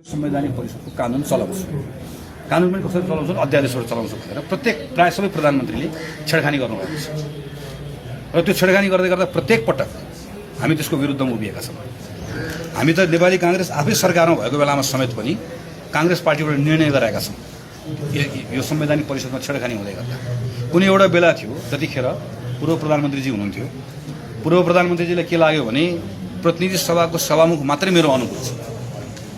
संवैधानिक परिषदको कानुन चलाउँछ। कानुन पनि कसरी चलाउँछ, अध्यादेशबाट चलाउँछ भनेर प्रत्येक प्राय सबै प्रधानमन्त्रीले छेडखानी गर्नुभएको छ र त्यो छेडखानी गर्दै गर्दा प्रत्येक पटक हामी त्यसको विरुद्धमा उभिएका छौँ। हामी त नेपाली काङ्ग्रेस आफै सरकारमा भएको बेलामा समेत पनि काङ्ग्रेस पार्टीबाट निर्णय गराएका छौँ यो संवैधानिक परिषदमा छेडखानी हुँदै गर्दा। कुनै एउटा बेला थियो जतिखेर पूर्व प्रधानमन्त्रीजी हुनुहुन्थ्यो, पूर्व प्रधानमन्त्रीजीलाई के लाग्यो भने प्रतिनिधि सभाको सभामुख मात्रै मेरो अनुकूल छ,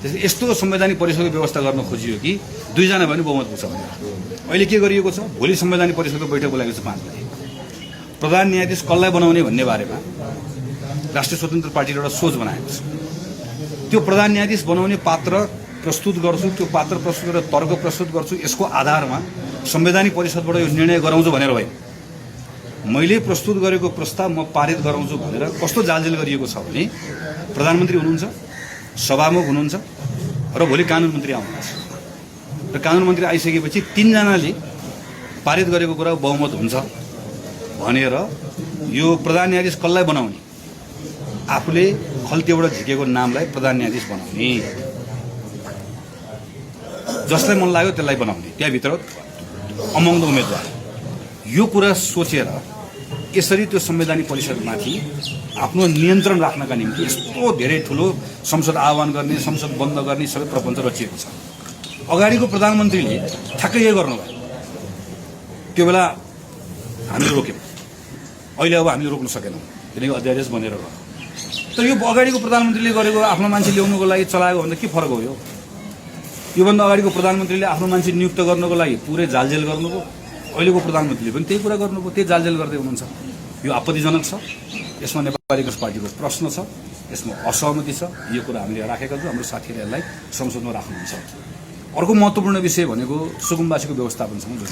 त्यसले यस्तो संवैधानिक परिषदको व्यवस्था गर्न खोजियो कि दुईजना भने बहुमत पुग्छ भनेर। अहिले के गरिएको छ, भोलि संवैधानिक परिषदको बैठक बोलाएको छ 5 बजे। प्रधान न्यायाधीश कसलाई बनाउने भन्ने बारेमा राष्ट्रिय स्वतन्त्र पार्टीले एउटा सोच बनाएको छ। त्यो प्रधान न्यायाधीश बनाउने पात्र प्रस्तुत गर्छु, त्यो पात्र प्रस्तुत गरेर तर्क प्रस्तुत गर्छु, यसको आधारमा संवैधानिक परिषदबाट यो निर्णय गराउँछु भनेर होइन। मैले प्रस्तुत गरेको प्रस्ताव म पारित गराउँछु भनेर कस्तो जालजेल गरिएको छ भने प्रधानमन्त्री हुनुहुन्छ, सभामुख हुनुहुन्छ र भोलि कानुन मन्त्री आउनुहुन्छ र कानुन मन्त्री आइसकेपछि 3 जनाले पारित गरेको कुरा बहुमत हुन्छ भनेर यो प्रधान न्यायाधीश कसलाई बनाउने, आफूले खल्तीबाट झिकेको नामलाई प्रधान न्यायाधीश बनाउने, जसलाई मन लाग्यो त्यसलाई बनाउने, त्यहाँभित्र अमङ्ग उम्मेदवार। यो कुरा सोचेर यसरी त्यो संवैधानिक परिषदमाथि आफ्नो नियन्त्रण राख्नका निम्ति यस्तो धेरै ठुलो संसद आह्वान गर्ने, संसद बन्द गर्ने सबै प्रपञ्च रचिएको छ। अगाडिको प्रधानमन्त्रीले ठ्याक्कै यही गर्नुभयो। त्यो बेला हामी रोक्यौँ, अहिले अब हामीले रोक्न सकेनौँ किनकि अध्यादेश बनेर गयो। तर यो अगाडिको प्रधानमन्त्रीले गरेको आफ्नो मान्छे ल्याउनुको लागि चलाएको भन्दा के फरक हो? योभन्दा अगाडिको प्रधानमन्त्रीले आफ्नो मान्छे नियुक्त गर्नको लागि पुरै जालजेल गर्नुभयो, अहिलेको प्रधानमन्त्रीले पनि त्यही कुरा गर्नुभयो, त्यही जालजेल गर्दै हुनुहुन्छ। यो आपत्तिजनक छ, यसमा नेपाली कांग्रेस पार्टीको प्रश्न छ, यसमा असहमति छ। यो कुरा हामीले राखेका छौँ, हाम्रो साथीहरूले यसलाई संसदमा राख्नुहुन्छ। अर्को महत्त्वपूर्ण विषय भनेको सुकुम्बासीको व्यवस्थापनसँग जोडिएको